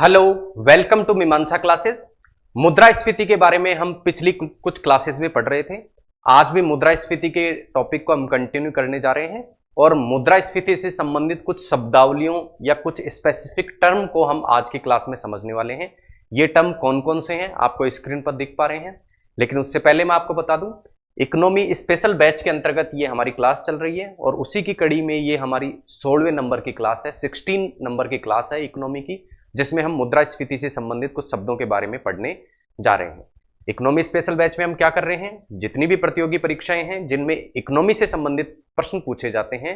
Hello, welcome to मीमांसा classes. मुद्रास्फीति के बारे में हम पिछली कुछ क्लासेस में पढ़ रहे थे। आज भी मुद्रास्फीति के टॉपिक को हम कंटिन्यू करने जा रहे हैं और मुद्रास्फीति से संबंधित कुछ शब्दावलियों या कुछ स्पेसिफिक टर्म को हम आज की क्लास में समझने वाले हैं। ये टर्म कौन कौन से हैं आपको स्क्रीन पर दिख पा रहे हैं, लेकिन उससे पहले मैं आपको बता दूं, इकोनॉमी स्पेशल बैच के अंतर्गत ये हमारी क्लास चल रही है और उसी की कड़ी में ये हमारी 16वें नंबर की क्लास है, 16 नंबर की क्लास है इकोनॉमी की, जिसमें हम मुद्रास्फीति से संबंधित कुछ शब्दों के बारे में पढ़ने जा रहे हैं। इकोनॉमी स्पेशल बैच में हम क्या कर रहे हैं, जितनी भी प्रतियोगी परीक्षाएं हैं जिनमें इकोनॉमी से संबंधित प्रश्न पूछे जाते हैं,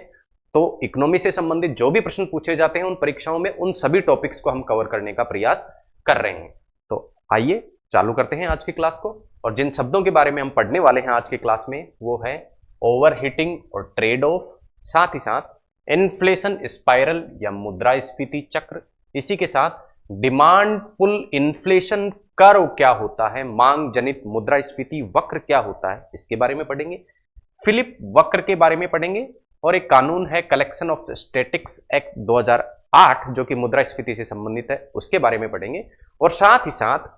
तो इकोनॉमी से संबंधित जो भी प्रश्न पूछे जाते हैं उन परीक्षाओं में उन सभी टॉपिक्स को हम कवर करने का प्रयास कर रहे हैं। तो आइए चालू करते हैं आज की क्लास को। और जिन शब्दों के बारे में हम पढ़ने वाले हैं आज की क्लास में वो है ओवरहीटिंग और ट्रेड ऑफ, साथ ही साथ इन्फ्लेशन स्पाइरल या मुद्रास्फीति चक्र, इसी के साथ डिमांड पुल इन्फ्लेशन कर्व क्या होता है, मांग जनित मुद्रास्फीति वक्र क्या होता है, इसके बारे में पढ़ेंगे। फिलिप वक्र के बारे में पढ़ेंगे और एक कानून है कलेक्शन ऑफ स्टैटिस्टिक्स एक्ट 2008 जो कि मुद्रास्फीति से संबंधित है, उसके बारे में पढ़ेंगे। और साथ ही साथ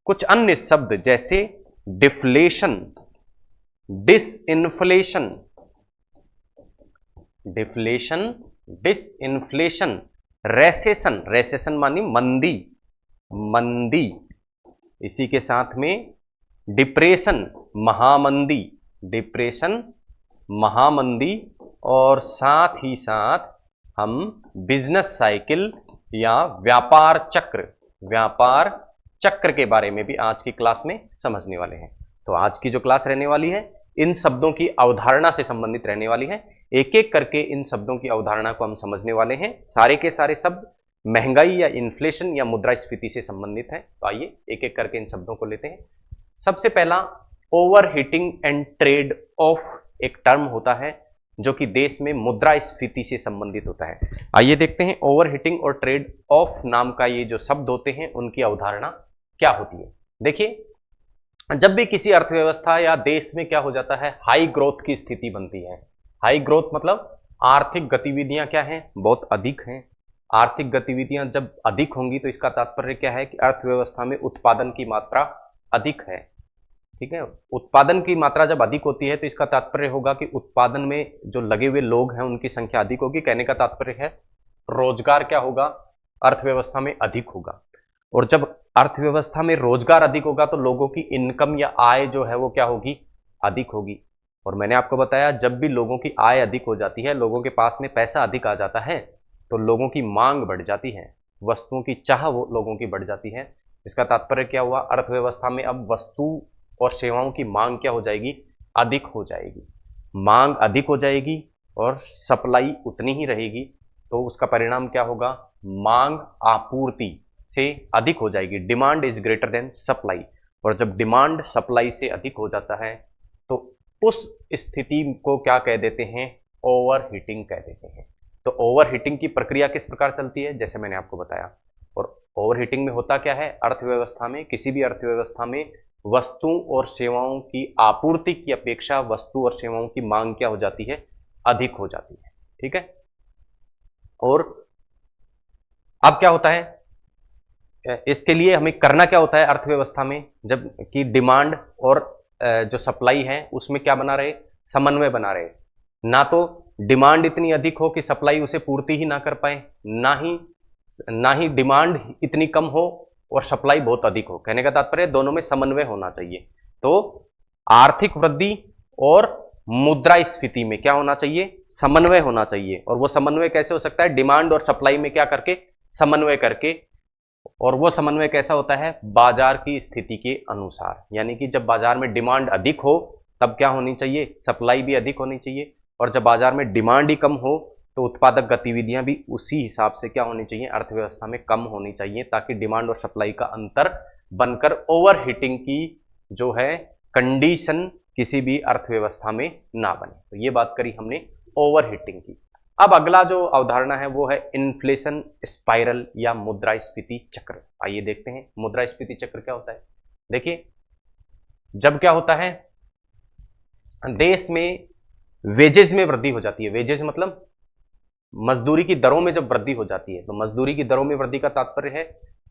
कुछ अन्य शब्द जैसे deflation, disinflation, deflation, disinflation, recession, recession मानी मंदी, मंदी, इसी के साथ में डिप्रेशन, महामंदी, डिप्रेशन, महामंदी, और साथ ही साथ हम बिजनेस साइकिल या व्यापार चक्र, व्यापार चक्र के बारे में भी आज की क्लास में समझने वाले हैं। तो आज की जो क्लास रहने वाली है इन शब्दों की अवधारणा से संबंधित रहने वाली है। एक एक करके इन शब्दों की अवधारणा को हम समझने वाले हैं। सारे के सारे शब्द महंगाई या इन्फ्लेशन या मुद्रास्फीति से संबंधित हैं। तो आइए एक एक करके इन शब्दों को लेते हैं। सबसे पहला ओवरहीटिंग एंड ट्रेड ऑफ एक टर्म होता है जो कि देश में मुद्रास्फीति से संबंधित होता है। आइए देखते हैं ओवरहीटिंग और ट्रेड ऑफ नाम का ये जो शब्द होते हैं उनकी अवधारणा क्या होती है। देखिए, जब भी किसी अर्थव्यवस्था या देश में क्या हो जाता है, हाई ग्रोथ की स्थिति बनती है। हाई ग्रोथ मतलब आर्थिक गतिविधियां क्या हैं, बहुत अधिक हैं। आर्थिक गतिविधियां जब अधिक होंगी तो इसका तात्पर्य क्या है कि अर्थव्यवस्था में उत्पादन की मात्रा अधिक है। ठीक है, उत्पादन की मात्रा जब अधिक होती है तो इसका तात्पर्य होगा कि उत्पादन में जो लगे हुए लोग हैं उनकी संख्या अधिक होगी। कहने का तात्पर्य है रोजगार क्या होगा, अर्थव्यवस्था में अधिक होगा। और जब अर्थव्यवस्था में रोजगार अधिक होगा तो लोगों की इनकम या आय जो है वो क्या होगी, अधिक होगी। और मैंने आपको बताया जब भी लोगों की आय अधिक हो जाती है, लोगों के पास में पैसा अधिक आ जाता है, तो लोगों की मांग बढ़ जाती है, वस्तुओं की चाह वो लोगों की बढ़ जाती है। इसका तात्पर्य क्या हुआ, अर्थव्यवस्था में अब वस्तु और सेवाओं की मांग क्या हो जाएगी, अधिक हो जाएगी। मांग अधिक हो जाएगी और सप्लाई उतनी ही रहेगी, तो उसका परिणाम क्या होगा, मांग आपूर्ति से अधिक हो जाएगी। Demand is greater than supply. और जब डिमांड सप्लाई से अधिक हो जाता है तो उस स्थिति को क्या कह देते हैं, ओवरहीटिंग कह देते हैं। तो ओवरहीटिंग की प्रक्रिया किस प्रकार चलती है, जैसे मैंने आपको बताया। और ओवरहीटिंग में होता क्या है, अर्थव्यवस्था में, किसी भी अर्थव्यवस्था में वस्तुओं और सेवाओं की आपूर्ति की अपेक्षा वस्तु और सेवाओं की मांग क्या हो जाती है, अधिक हो जाती है। ठीक है, और अब क्या होता है, इसके लिए हमें करना क्या होता है अर्थव्यवस्था में, जब कि डिमांड और जो सप्लाई है उसमें क्या बना रहे, समन्वय बना रहे। ना तो डिमांड इतनी अधिक हो कि सप्लाई उसे पूर्ति ही ना कर पाए, ना ही डिमांड इतनी कम हो और सप्लाई बहुत अधिक हो। कहने का तात्पर्य दोनों में समन्वय होना चाहिए। तो आर्थिक वृद्धि और मुद्रास्फीति में क्या होना चाहिए, समन्वय होना चाहिए। और वो समन्वय कैसे हो सकता है, डिमांड और सप्लाई में क्या करके, समन्वय करके। और वो समन्वय कैसा होता है, बाजार की स्थिति के अनुसार। यानी कि जब बाजार में डिमांड अधिक हो तब क्या होनी चाहिए, सप्लाई भी अधिक होनी चाहिए। और जब बाजार में डिमांड ही कम हो तो उत्पादक गतिविधियां भी उसी हिसाब से क्या होनी चाहिए, अर्थव्यवस्था में कम होनी चाहिए, ताकि डिमांड और सप्लाई का अंतर बनकर ओवरहीटिंग की जो है कंडीशन किसी भी अर्थव्यवस्था में ना बने। तो ये बात करी हमने ओवरहीटिंग की। अब अगला जो अवधारणा है वो है इन्फ्लेशन स्पाइरल या मुद्रास्फीति चक्र। आइए देखते हैं मुद्रास्फीति चक्र क्या होता है। देखिए, जब क्या होता है, देश में वेजेस में वृद्धि हो जाती है। वेजेस मतलब मजदूरी की दरों में जब वृद्धि हो जाती है, तो मजदूरी की दरों में वृद्धि का तात्पर्य है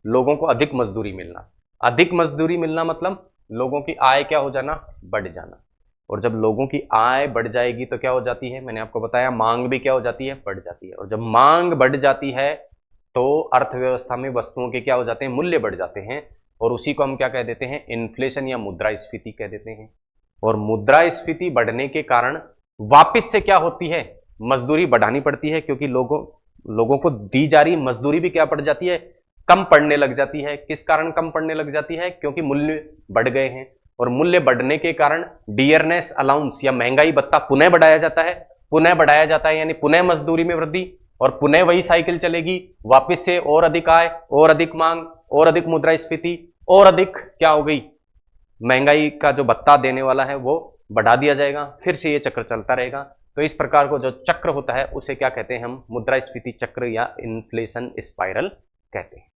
लोगों को अधिक मजदूरी मिलना। अधिक मजदूरी मिलना मतलब लोगों की आय क्या हो जाना, बढ़ जाना। और जब लोगों की आय बढ़ जाएगी तो क्या हो जाती है, मैंने आपको बताया मांग भी क्या हो जाती है, बढ़ जाती है। और जब मांग बढ़ जाती है तो अर्थव्यवस्था में वस्तुओं के क्या हो जाते हैं, मूल्य बढ़ जाते हैं। और उसी को हम क्या कह देते हैं, इन्फ्लेशन या मुद्रास्फीति कह देते हैं। और मुद्रास्फीति बढ़ने के कारण वापस से क्या होती है, मजदूरी बढ़ानी पड़ती है, क्योंकि लोगों को दी जा रही मजदूरी भी क्या पड़ जाती है, कम पड़ने लग जाती है। किस कारण कम पड़ने लग जाती है, क्योंकि मूल्य बढ़ गए हैं। और मूल्य बढ़ने के कारण डियरनेस अलाउंस या महंगाई भत्ता पुनः बढ़ाया जाता है। पुनः बढ़ाया जाता है यानी पुनः मजदूरी में वृद्धि, और पुनः वही साइकिल चलेगी, वापस से और अधिक आय, और अधिक मांग, और अधिक मुद्रास्फीति, और अधिक क्या हो गई, महंगाई का जो भत्ता देने वाला है वो बढ़ा दिया जाएगा। फिर से ये चक्र चलता रहेगा। तो इस प्रकार को जो चक्र होता है उसे क्या कहते हैं हम, मुद्रास्फीति चक्र या इन्फ्लेशन स्पाइरल कहते हैं।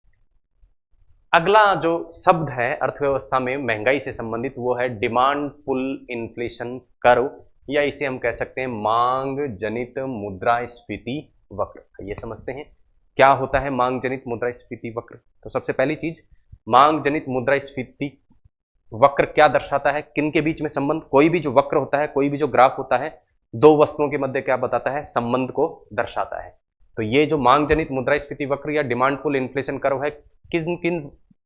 अगला जो शब्द है अर्थव्यवस्था में महंगाई से संबंधित वो है डिमांड पुल इन्फ्लेशन कर्व, या इसे हम कह सकते हैं मांग जनित मुद्रास्फीति वक्र। ये समझते हैं क्या होता है मांग जनित मुद्रास्फीति वक्र। तो सबसे पहली चीज, मांग जनित मुद्रास्फीति वक्र क्या दर्शाता है, किन के बीच में संबंध। कोई भी जो वक्र होता है, कोई भी जो ग्राफ होता है, दो वस्तुओं के मध्य क्या बताता है, संबंध को दर्शाता है। तो ये जो मांग जनित मुद्रास्फीति वक्र या डिमांड पुल इन्फ्लेशन कर्व है, किन किन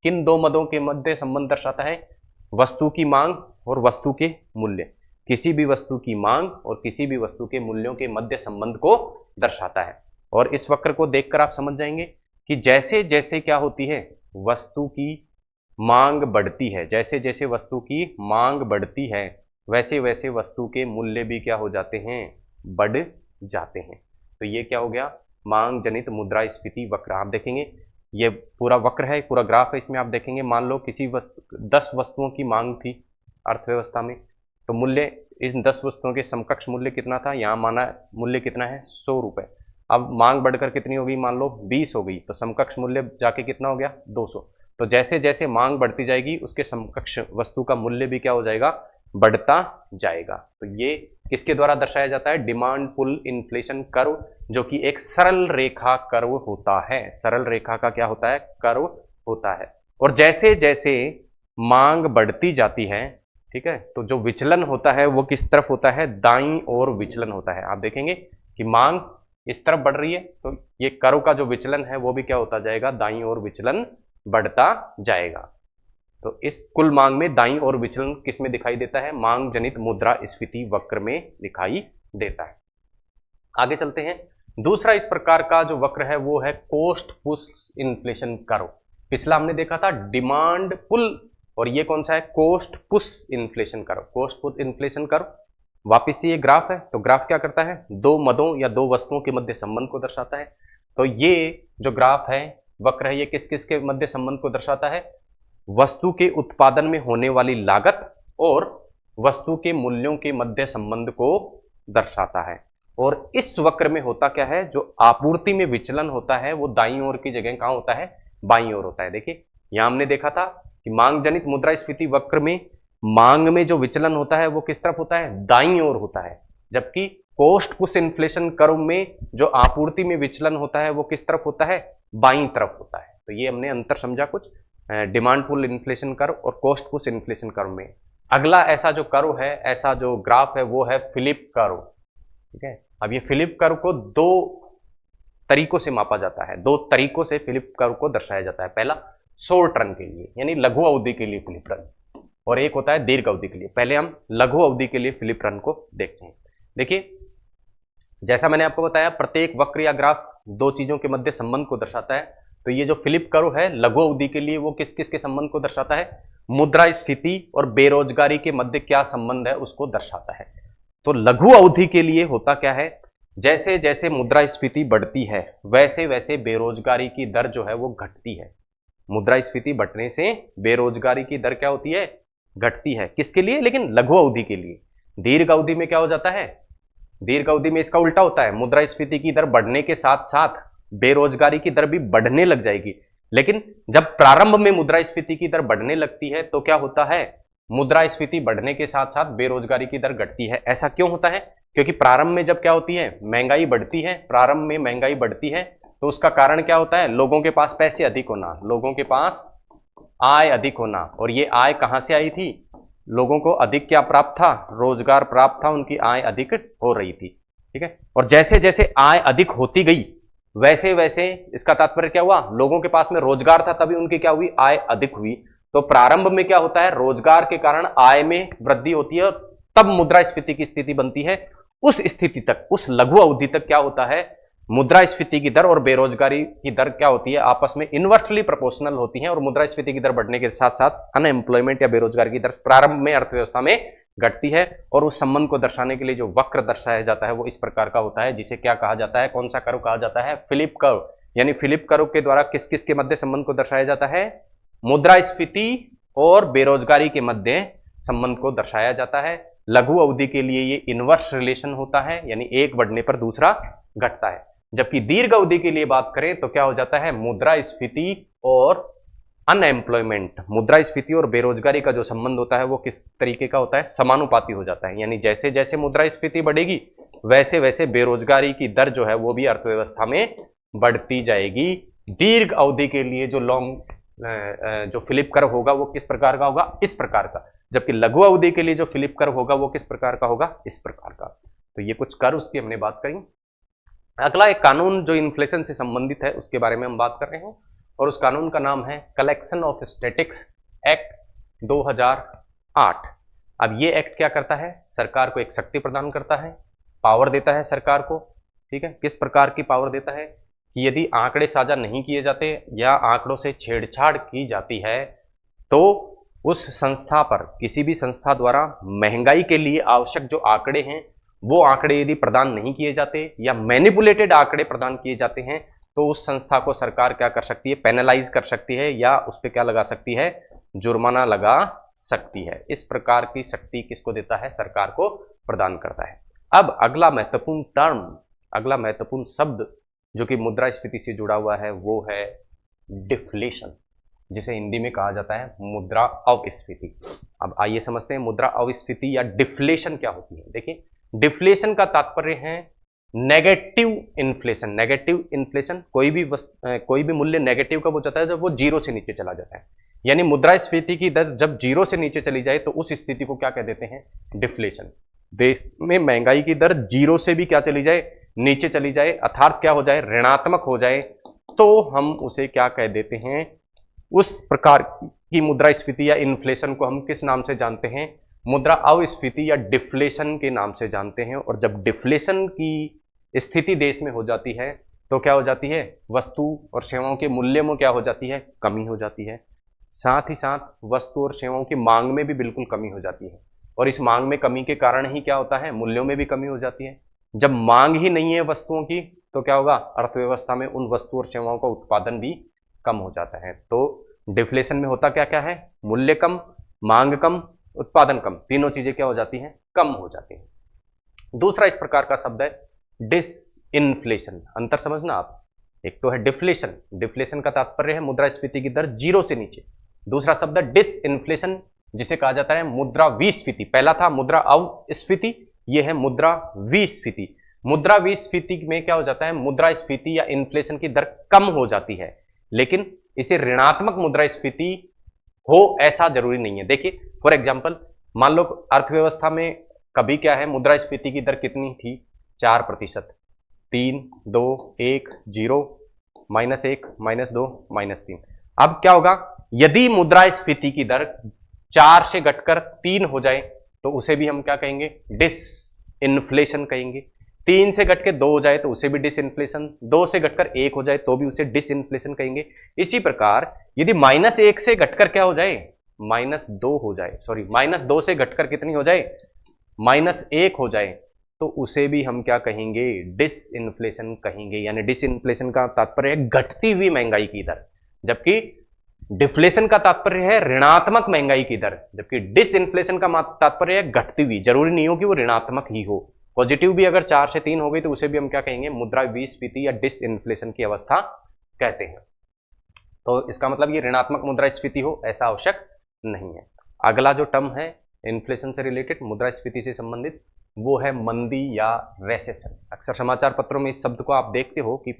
किन दो मदों के मध्य संबंध दर्शाता है, वस्तु की मांग और वस्तु के मूल्य। किसी भी वस्तु की मांग और किसी भी वस्तु के मूल्यों के मध्य संबंध को दर्शाता है। और इस वक्र को देखकर आप समझ जाएंगे कि जैसे जैसे क्या होती है, वस्तु की मांग बढ़ती है, जैसे जैसे वस्तु की मांग बढ़ती है वैसे वैसे वस्तु के मूल्य भी क्या हो जाते हैं, बढ़ जाते हैं। तो ये क्या हो गया, मांग जनित मुद्रास्फीति वक्र। आप देखेंगे ये पूरा वक्र है, पूरा ग्राफ है, इसमें आप देखेंगे मान लो किसी 10 वस्तुओं की मांग थी अर्थव्यवस्था में, तो मूल्य इन 10 वस्तुओं के समकक्ष मूल्य कितना था, यहाँ माना मूल्य कितना है, 100 रुपए। अब मांग बढ़कर कितनी हो गई, मान लो 20 हो गई, तो समकक्ष मूल्य जाके कितना हो गया, 200। तो जैसे जैसे मांग बढ़ती जाएगी उसके समकक्ष वस्तु का मूल्य भी क्या हो जाएगा, बढ़ता जाएगा। तो ये किसके द्वारा दर्शाया जाता है, डिमांड पुल इन्फ्लेशन कर्व, जो कि एक सरल रेखा कर्व होता है। सरल रेखा का क्या होता है, कर्व होता है। और जैसे जैसे मांग बढ़ती जाती है, ठीक है, तो जो विचलन होता है वो किस तरफ होता है, दाईं ओर विचलन होता है। आप देखेंगे कि मांग इस तरफ बढ़ रही है तो ये कर्व का जो विचलन है वो भी क्या होता जाएगा, दाईं ओर विचलन बढ़ता जाएगा। तो इस कुल मांग में दाईं ओर विचलन किस में दिखाई देता है, मांग जनित मुद्रास्फीति वक्र में दिखाई देता है। आगे चलते हैं। दूसरा इस प्रकार का जो वक्र है वो है कोस्ट पुश इन्फ्लेशन कर्व। पिछला हमने देखा था डिमांड पुल, और ये कौन सा है, cost push inflation curve. Cost push inflation curve वापिस से ये ग्राफ है। तो ग्राफ क्या करता है, दो मदों या दो वस्तुओं के मध्य संबंध को दर्शाता है। तो ये जो ग्राफ है, वक्र है, ये किस किस के मध्य संबंध को दर्शाता है, वस्तु के उत्पादन में होने वाली लागत और वस्तु के मूल्यों के मध्य संबंध को दर्शाता है। और इस वक्र में होता क्या है, जो आपूर्ति में विचलन होता है वो दाईं ओर की जगह कहां होता है, बाईं ओर होता है। देखिए यहां हमने देखा था कि मांग जनित मुद्रास्फीति वक्र में मांग में जो विचलन होता है वो किस तरफ होता है, दाईं ओर होता है। जबकि कोस्ट पुश इन्फ्लेशन कर्व में जो आपूर्ति में विचलन होता है वो किस तरफ होता है, बाईं तरफ होता है। तो ये हमने अंतर समझा कुछ डिमांड पुल इन्फ्लेशन कर्व और कोस्ट पुश इन्फ्लेशन कर्व में। अगला ऐसा जो कर्व है, ऐसा जो ग्राफ है वो है फिलिप कर्व। ठीक है, अब ये फिलिप कर्व को दो तरीकों से मापा जाता है, दो तरीकों से फिलिप कर्व को दर्शाया जाता है। पहला शॉर्ट रन के लिए यानी लघु अवधि के लिए फिलिप रन, और एक होता है दीर्घ अवधि के लिए। पहले हम लघु अवधि के लिए फिलिप रन को देखते हैं। देखिए जैसा मैंने आपको बताया प्रत्येक वक्र या ग्राफ दो चीजों के मध्य संबंध को दर्शाता है। तो ये जो फिलिप कर्व है लघु अवधि के लिए वो किस किस के संबंध को दर्शाता है, मुद्रास्फीति और बेरोजगारी के मध्य क्या संबंध है उसको दर्शाता है। तो लघु अवधि के लिए होता क्या है, जैसे जैसे मुद्रास्फीति बढ़ती है वैसे वैसे बेरोजगारी की दर जो है वो घटती है। मुद्रास्फीति बढ़ने से बेरोजगारी की दर क्या होती है, घटती है। किसके लिए, लेकिन लघु अवधि के लिए। दीर्घ अवधि में क्या हो जाता है, दीर्घ अवधि में इसका उल्टा होता है, मुद्रास्फीति की दर बढ़ने के साथ साथ बेरोजगारी की दर भी बढ़ने लग जाएगी। लेकिन जब प्रारंभ में मुद्रास्फीति की दर बढ़ने लगती है तो क्या होता है, मुद्रास्फीति बढ़ने के साथ साथ बेरोजगारी की दर घटती है। ऐसा क्यों होता है, क्योंकि प्रारंभ में जब क्या होती है, महंगाई बढ़ती है, प्रारंभ में महंगाई बढ़ती है, तो उसका कारण क्या होता है, लोगों के पास पैसे अधिक होना, लोगों के पास आय अधिक होना। और ये आय कहां से आई थी, लोगों को अधिक क्या प्राप्त था, रोजगार प्राप्त था, उनकी आय अधिक हो रही थी। ठीक है, और जैसे जैसे आय अधिक होती गई वैसे वैसे, इसका तात्पर्य क्या हुआ, लोगों के पास में रोजगार था तभी उनकी क्या हुई, आय अधिक हुई। तो प्रारंभ में क्या होता है, रोजगार के कारण आय में वृद्धि होती है, और तब मुद्रास्फीति की स्थिति बनती है। उस स्थिति तक, उस लघु अवधि तक क्या होता है, मुद्रास्फीति की दर और बेरोजगारी की दर क्या होती है, आपस में इनवर्सली प्रोपोर्शनल होती हैं। और मुद्रास्फीति की दर बढ़ने के साथ साथ अनएम्प्लॉयमेंट या बेरोजगारी की दर प्रारंभ में अर्थव्यवस्था में घटती है। और उस संबंध को दर्शाने के लिए जो वक्र दर्शाया जाता है वो इस प्रकार का होता है, जिसे क्या कहा जाता है, कौन सा कर्व कहा जाता है, फिलिप कर्व। यानी फिलिप कर्व के द्वारा किस किस के मध्य संबंध को दर्शाया जाता है, मुद्रास्फीति और बेरोजगारी के मध्य संबंध को दर्शाया जाता है। लघु अवधि के लिए ये इनवर्स रिलेशन होता है, यानी एक बढ़ने पर दूसरा घटता है। जबकि दीर्घ अवधि के लिए बात करें तो क्या हो जाता है, मुद्रास्फीति और अनएम्प्लॉयमेंट, मुद्रास्फीति और बेरोजगारी का जो संबंध होता है वो किस तरीके का होता है, समानुपाती हो जाता है। यानी जैसे जैसे मुद्रास्फीति बढ़ेगी वैसे वैसे बेरोजगारी की दर जो है वो भी अर्थव्यवस्था में बढ़ती जाएगी। दीर्घ अवधि के लिए जो जो फिलिप कर्व होगा वो किस प्रकार का होगा, इस प्रकार का। जबकि लघु अवधि के लिए जो फिलिप कर्व होगा वो किस प्रकार का होगा, इस प्रकार का। तो ये कुछ कर्व उसकी हमने बात करी। अगला एक कानून जो इन्फ्लेशन से संबंधित है उसके बारे में हम बात कर रहे हैं, और उस कानून का नाम है कलेक्शन ऑफ स्टैटिक्स एक्ट 2008। अब ये एक्ट क्या करता है, सरकार को एक शक्ति प्रदान करता है, पावर देता है सरकार को। ठीक है, किस प्रकार की पावर देता है कि यदि आंकड़े साझा नहीं किए जाते या आंकड़ों से छेड़छाड़ की जाती है तो उस संस्था पर, किसी भी संस्था द्वारा महंगाई के लिए आवश्यक जो आंकड़े हैं वो आंकड़े यदि प्रदान नहीं किए जाते या मैनिपुलेटेड आंकड़े प्रदान किए जाते हैं तो उस संस्था को सरकार क्या कर सकती है, पेनलाइज कर सकती है, या उस पर क्या लगा सकती है, जुर्माना लगा सकती है। इस प्रकार की शक्ति किसको देता है, सरकार को प्रदान करता है। अब अगला महत्वपूर्ण टर्म, अगला महत्वपूर्ण शब्द जो कि मुद्रास्फीति से जुड़ा हुआ है वो है डिफ्लेशन, जिसे हिंदी में कहा जाता है मुद्रा अवस्फीति। अब आइए समझते हैं मुद्रा अवस्फीति या डिफ्लेशन क्या होती है। देखिए, डिफ्लेशन का तात्पर्य है नेगेटिव इन्फ्लेशन। नेगेटिव इन्फ्लेशन, कोई भी मूल्य नेगेटिव कब हो जाता है, जब वो जीरो से नीचे चला जाता है। यानी मुद्रास्फीति की दर जब जीरो से नीचे चली जाए तो उस स्थिति को क्या कह देते हैं, डिफ्लेशन। देश में महंगाई की दर जीरो से भी क्या चली जाए, नीचे चली जाए, अर्थात क्या हो जाए, ऋणात्मक हो जाए, तो हम उसे क्या कह देते हैं, उस प्रकार की मुद्रास्फीति या इन्फ्लेशन को हम किस नाम से जानते हैं, मुद्रा अवस्फीति या डिफ्लेशन के नाम से जानते हैं। और जब डिफ्लेशन की स्थिति देश में हो जाती है तो क्या हो जाती है, वस्तु और सेवाओं के मूल्य में क्या हो जाती है, कमी हो जाती है। साथ ही साथ वस्तु और सेवाओं की मांग में भी बिल्कुल कमी हो जाती है, और इस मांग में कमी के कारण ही क्या होता है, मूल्यों में भी कमी हो जाती है। जब मांग ही नहीं है वस्तुओं की तो क्या होगा, अर्थव्यवस्था में उन वस्तु और सेवाओं का उत्पादन भी कम हो जाता है। तो डिफ्लेशन में होता क्या क्या है, मूल्य कम, मांग कम, उत्पादन कम, तीनों चीजें क्या हो जाती हैं, कम हो जाती हैं। दूसरा इस प्रकार का शब्द है डिसइन्फ्लेशन। अंतर समझना आप, एक तो है डिफ्लेशन, डिफ्लेशन का तात्पर्य है मुद्रास्फीति की दर जीरो से नीचे। दूसरा शब्द है डिसइन्फ्लेशन, जिसे कहा जाता है मुद्रा विस्फीति। पहला था मुद्रा अवस्फीति, यह है मुद्रा विस्फीति। मुद्रा विस्फीति में क्या हो जाता है, मुद्रास्फीति या इन्फ्लेशन की दर कम हो जाती है, लेकिन इसे ऋणात्मक मुद्रास्फीति हो ऐसा जरूरी नहीं है। देखिए फॉर एग्जांपल, मान लो अर्थव्यवस्था में कभी क्या है, मुद्रास्फीति की दर कितनी थी, 4%, 3, 2, 1, 0, -1, -2, -3। अब क्या होगा, यदि मुद्रास्फीति की दर 4 से घटकर 3 हो जाए तो उसे भी हम क्या कहेंगे, डिसइन्फ्लेशन कहेंगे। 3 से घटकर 2 हो जाए तो उसे भी डिसइन्फ्लेशन, 2 से घटकर 1 हो जाए तो भी उसे डिसइन्फ्लेशन कहेंगे। इसी प्रकार यदि -1 से घटकर क्या हो जाए, -2 हो जाए, सॉरी -2 से घटकर कितनी हो जाए, -1 हो जाए, तो उसे भी हम क्या कहेंगे, डिसइन्फ्लेशन कहेंगे। यानी डिसइन्फ्लेशन का तात्पर्य है घटती हुई महंगाई की दर, जबकि डिफ्लेशन का तात्पर्य है ऋणात्मक महंगाई की दर, जबकि डिसइन्फ्लेशन का तात्पर्य है घटती हुई। जरूरी नहीं हो कि वो ऋणात्मक ही हो, पॉजिटिव भी अगर 4 से 3 हो गई तो उसे भी हम क्या कहेंगे, मुद्रा विस्फीति या डिसइन्फ्लेशन की अवस्था कहते हैं। तो इसका मतलब ये ऋणात्मक मुद्रास्फीति हो ऐसा आवश्यक नहीं है। अगला जो टर्म है इन्फ्लेशन से रिलेटेड, मुद्रास्फीति से संबंधित, वो है मंदी या रेसेशन। अक्सर समाचार पत्रों में इस शब्द को आप देखते हो कि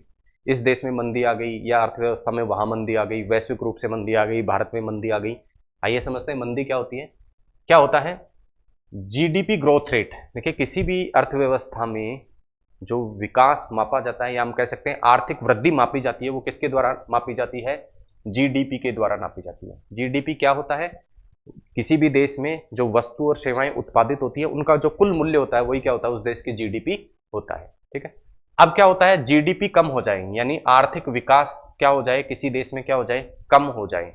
इस देश में मंदी आ गई, या अर्थव्यवस्था में वहां मंदी आ गई, वैश्विक रूप से मंदी आ गई, भारत में मंदी आ गई। आइए समझते हैं मंदी क्या होती है। क्या होता है जीडीपी ग्रोथ रेट। देखिए किसी भी अर्थव्यवस्था में जो विकास मापा जाता है, या हम कह सकते हैं आर्थिक वृद्धि मापी जाती है, वो किसके द्वारा मापी जाती है? जीडीपी के द्वारा नापी जाती है। जीडीपी क्या होता है? किसी भी देश में जो वस्तु और सेवाएं उत्पादित होती है उनका जो कुल मूल्य होता है वही क्या होता है? उस देश की जीडीपी होता है। ठीक है। अब क्या होता है? जीडीपी कम हो जाए, यानी आर्थिक विकास क्या हो जाए किसी देश में? क्या हो जाए? कम हो जाए।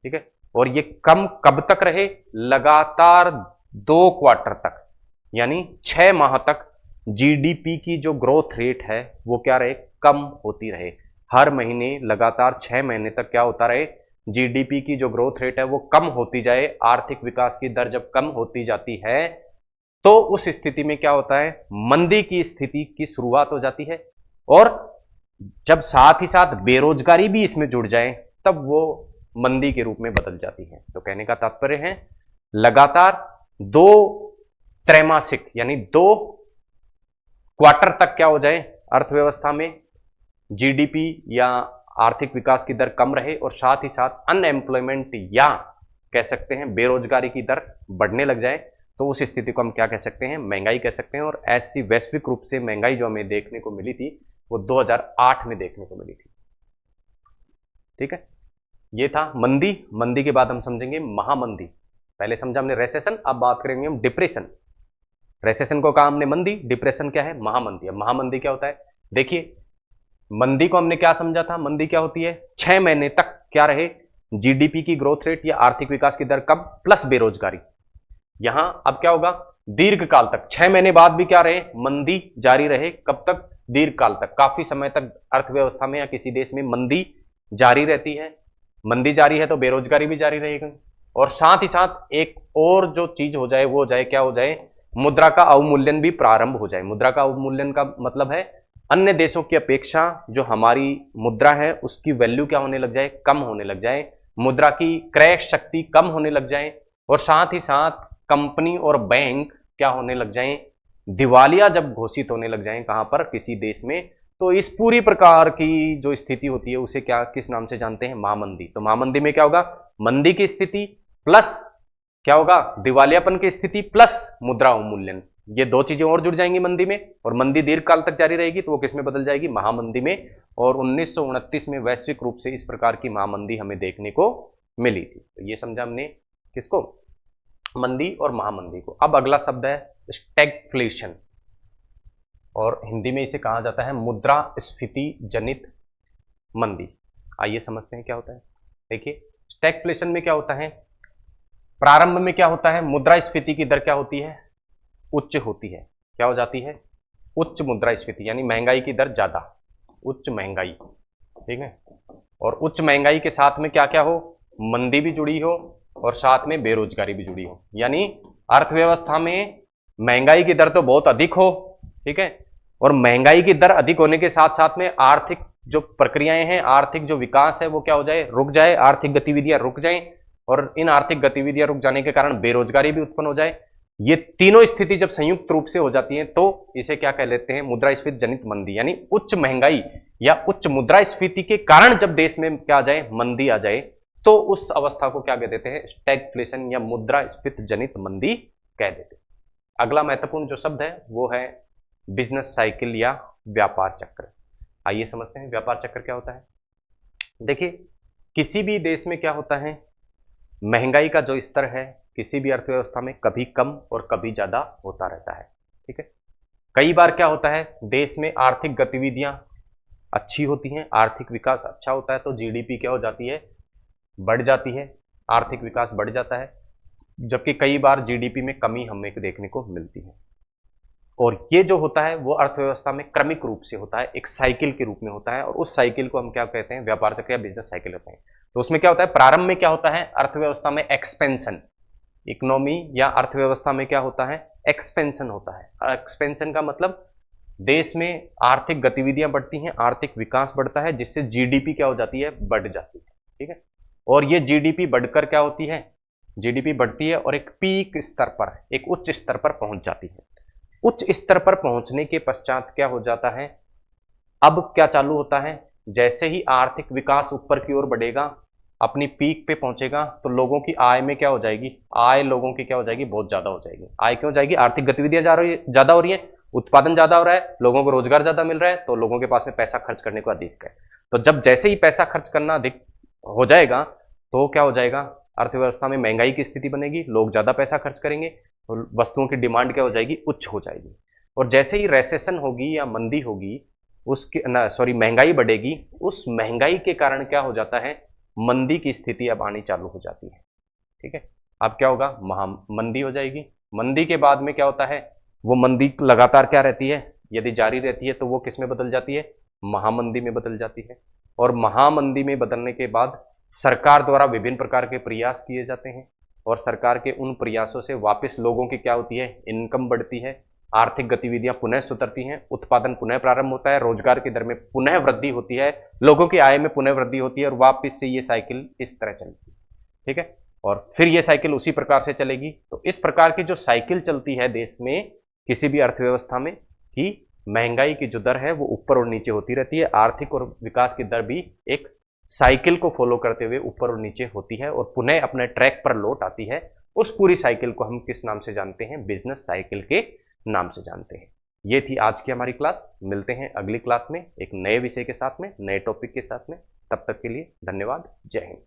ठीक है। और ये कम कब तक रहे? लगातार 2 क्वार्टर तक, यानी 6 माह तक जीडीपी की जो ग्रोथ रेट है वो क्या रहे? कम होती रहे। हर महीने लगातार 6 महीने तक क्या होता रहे? जीडीपी की जो ग्रोथ रेट है वो कम होती जाए। आर्थिक विकास की दर जब कम होती जाती है तो उस स्थिति में क्या होता है? मंदी की स्थिति की शुरुआत हो जाती है। और जब साथ ही साथ बेरोजगारी भी इसमें जुड़ जाए तब वो मंदी के रूप में बदल जाती है। तो कहने का तात्पर्य है लगातार 2 त्रैमासिक यानी 2 क्वार्टर तक क्या हो जाए? अर्थव्यवस्था में जीडीपी या आर्थिक विकास की दर कम रहे और साथ ही साथ अनएम्प्लॉयमेंट या कह सकते हैं बेरोजगारी की दर बढ़ने लग जाए, तो उस स्थिति को हम क्या कह सकते हैं? महंगाई कह सकते हैं। और ऐसी वैश्विक रूप से महंगाई जो हमें देखने को मिली थी वो 2008 में देखने को मिली थी। ठीक है। ये था मंदी। मंदी के बाद हम समझेंगे महामंदी। पहले समझा हमने रेसेशन, अब बात करेंगे हम डिप्रेशन। रेसेशन को कहा हमने मंदी, डिप्रेशन क्या है? महामंदी। अब महामंदी क्या होता है? देखिए मंदी को हमने क्या समझा था? मंदी क्या होती है? 6 महीने तक क्या रहे? जीडीपी की ग्रोथ रेट या आर्थिक विकास की दर कम प्लस बेरोजगारी। यहां अब क्या होगा? दीर्घ काल तक, 6 महीने बाद भी क्या रहे? मंदी जारी रहे। कब तक? दीर्घ काल तक, काफी समय तक अर्थव्यवस्था में या किसी देश में मंदी जारी रहती है। मंदी जारी है तो बेरोजगारी भी जारी रहेगी। और साथ ही साथ एक और जो चीज हो जाए वो हो जाए, क्या हो जाए? मुद्रा का अवमूल्यन भी प्रारंभ हो जाए। मुद्रा का अवमूल्यन का मतलब है अन्य देशों की अपेक्षा जो हमारी मुद्रा है उसकी वैल्यू क्या होने लग जाए? कम होने लग जाए। मुद्रा की क्रय शक्ति कम होने लग जाए। और साथ ही साथ कंपनी और बैंक क्या होने लग जाएं? दिवालिया जब घोषित होने लग जाएं, कहां पर? किसी देश में, तो इस पूरी प्रकार की जो स्थिति होती है उसे क्या किस नाम से जानते हैं? महामंदी। तो महामंदी में क्या होगा? मंदी की स्थिति प्लस क्या होगा? दिवालियापन की स्थिति प्लस मुद्रा अवमूल्यन, ये 2 चीजें और जुड़ जाएंगी मंदी में। और मंदी दीर्घ काल तक जारी रहेगी तो वो किस में बदल जाएगी? महामंदी में। और 1929 में वैश्विक रूप से इस प्रकार की महामंदी हमें देखने को मिली थी। तो ये समझा हमने किसको? मंदी और महामंदी को। अब अगला शब्द है स्टैगफ्लेशन, और हिंदी में इसे कहा जाता है मुद्रास्फीति जनित मंदी। आइए समझते हैं क्या होता है। देखिए स्टैगफ्लेशन में क्या होता है? प्रारंभ में क्या होता है? मुद्रास्फीति की दर क्या होती है? उच्च होती है। क्या हो जाती है? उच्च मुद्रास्फीति, यानी महंगाई की दर ज्यादा, उच्च महंगाई। ठीक है। और उच्च महंगाई के साथ में क्या क्या हो? मंदी भी जुड़ी हो और साथ में बेरोजगारी भी जुड़ी हो। यानी अर्थव्यवस्था में महंगाई की दर तो बहुत अधिक हो। ठीक है। और महंगाई की दर अधिक होने के साथ साथ में आर्थिक जो प्रक्रियाएं हैं, आर्थिक जो विकास है वो क्या हो जाए? रुक जाए। आर्थिक गतिविधियां रुक जाएं। और इन आर्थिक गतिविधियां रुक जाने के कारण बेरोजगारी भी उत्पन्न हो जाए। ये तीनों स्थिति जब संयुक्त रूप से हो जाती है तो इसे क्या कह लेते हैं? मुद्रास्फीति जनित मंदी। यानी उच्च महंगाई या उच्च मुद्रास्फीति के कारण जब देश में क्या आ जाए? मंदी आ जाए, तो उस अवस्था को क्या कह देते हैं? स्टैगफ्लेशन या मुद्रास्फीति जनित मंदी कह देते हैं। अगला महत्वपूर्ण जो शब्द है वो है बिजनेस साइकिल या व्यापार चक्र। आइए समझते हैं व्यापार चक्र क्या होता है। देखिए किसी भी देश में क्या होता है? महंगाई का जो स्तर है किसी भी अर्थव्यवस्था में कभी कम और कभी ज्यादा होता रहता है। ठीक है। कई बार क्या होता है? देश में आर्थिक गतिविधियां अच्छी होती हैं, आर्थिक विकास अच्छा होता है तो जीडीपी क्या हो जाती है? बढ़ जाती है, आर्थिक विकास बढ़ जाता है। जबकि कई बार जीडीपी में कमी हमें देखने को मिलती है। और ये जो होता है वो अर्थव्यवस्था में क्रमिक रूप से होता है, एक साइकिल के रूप में होता है। और उस साइकिल को हम क्या कहते हैं? व्यापार चक्र या बिजनेस साइकिल होते हैं। तो उसमें क्या होता है? प्रारंभ में क्या होता है? अर्थव्यवस्था में एक्सपेंशन, इकोनॉमी या अर्थव्यवस्था में क्या होता है? एक्सपेंशन होता है। एक्सपेंशन का मतलब देश में आर्थिक गतिविधियां बढ़ती हैं, आर्थिक विकास बढ़ता है, जिससे जीडीपी क्या हो जाती है? बढ़ जाती है। ठीक है। और ये जीडीपी बढ़कर क्या होती है? जीडीपी बढ़ती है और एक पीक स्तर पर, एक उच्च स्तर पर पहुंच जाती है। उच्च स्तर पर पहुंचने के पश्चात क्या हो जाता है, अब क्या चालू होता है, जैसे ही आर्थिक विकास ऊपर की ओर बढ़ेगा, अपनी पीक पे पहुंचेगा, तो लोगों की आय में क्या हो जाएगी, आय लोगों की क्या हो जाएगी, बहुत ज्यादा हो जाएगी। आय क्यों जाएगी, आर्थिक गतिविधियां ज्यादा हो रही है, उत्पादन ज्यादा हो रहा है, लोगों को रोजगार ज्यादा मिल रहा है, तो लोगों के पास में पैसा खर्च करने को अधिक है। तो जब जैसे ही पैसा खर्च करना अधिक हो जाएगा, तो क्या हो जाएगा, अर्थव्यवस्था में महंगाई की स्थिति बनेगी, लोग ज्यादा पैसा खर्च करेंगे, तो वस्तुओं की डिमांड क्या हो जाएगी, उच्च हो जाएगी। और जैसे ही रेसेशन होगी या मंदी होगी, उसके ना सॉरी महंगाई बढ़ेगी, उस महंगाई के कारण क्या हो जाता है, मंदी की स्थिति अब आनी चालू हो जाती है। ठीक है, अब क्या होगा, मंदी हो जाएगी। मंदी के बाद में क्या होता है, वो मंदी लगातार क्या रहती है, यदि जारी रहती है तो वो किस में बदल जाती है, महामंदी में बदल जाती है। और महामंदी में बदलने के बाद सरकार द्वारा विभिन्न प्रकार के प्रयास किए जाते हैं, और सरकार के उन प्रयासों से वापस लोगों की क्या होती है, इनकम बढ़ती है, आर्थिक गतिविधियां पुनः सुधरती हैं, उत्पादन पुनः प्रारंभ होता है, रोजगार की दर में पुनः वृद्धि होती है, लोगों की आय में पुनः वृद्धि होती है, और वापस से ये साइकिल इस तरह चलती है। ठीक है, और फिर ये साइकिल उसी प्रकार से चलेगी। तो इस प्रकार की जो साइकिल चलती है देश में किसी भी अर्थव्यवस्था में, कि महंगाई की जो दर है वो ऊपर और नीचे होती रहती है, आर्थिक और विकास की दर भी एक साइकिल को फॉलो करते हुए ऊपर और नीचे होती है और पुनः अपने ट्रैक पर लौट आती है। उस पूरी साइकिल को हम किस नाम से जानते हैं, बिजनेस साइकिल के नाम से जानते हैं। ये थी आज की हमारी क्लास। मिलते हैं अगली क्लास में एक नए विषय के साथ में, नए टॉपिक के साथ में। तब तक के लिए धन्यवाद। जय हिंद।